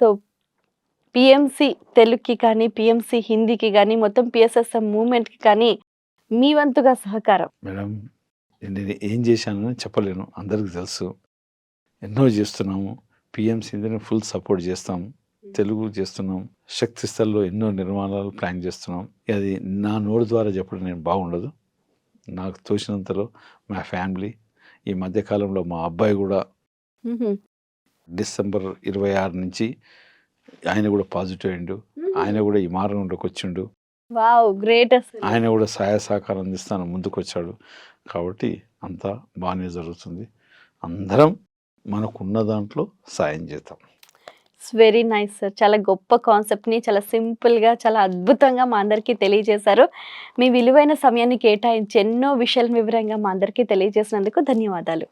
So PMC తెలుగుకి కానీ, PMC హిందీకి కానీ, మొత్తం పిఎస్ఎస్ఎం మూవ్‌మెంట్‌కి కానీ మీ వంతుగా సహకారం. మేడం నేను ఏం చేశానని చెప్పలేను. అందరికి తెలుసు. ఎన్నో చేస్తున్నాము. పిఎంసిని ఫుల్ సపోర్ట్ చేస్తాం. తెలుగు చేస్తున్నాం. శక్తి స్థల్లో ఎన్నో నిర్మాణాలు ప్లాన్ చేస్తున్నాం. అది నా నోటి ద్వారా చెప్పడం నేను బాగుండదు. నాకు తోచినంతలో మా ఫ్యామిలీ ఈ మధ్య కాలంలో మా అబ్బాయి కూడా హుహు. డిసెంబర్ 26 నుంచి ఆయన కూడా పాజిటివ్ అయిండు. ఆయన కూడా ఈ మార్గంలోకి వచ్చిండు. వావ్! గ్రేట్ అసలు. ఆయన కూడా సహాయ సహకారం అందిస్తాను ముందుకొచ్చాడు. కాబట్టి అంతా బాగానే జరుగుతుంది. అందరం మనకున్న దాంట్లో సాయం చేద్దాం. It's very nice sir. చాలా గొప్ప కాన్సెప్ట్‌ని చాలా సింపుల్‌గా, చాలా అద్భుతంగా మా అందరికీ తెలియజేశారు. మీ విలువైన సమయాన్ని కేటాయించి ఎన్నో విషయాలను వివరంగా మా అందరికీ తెలియజేసినందుకు ధన్యవాదాలు.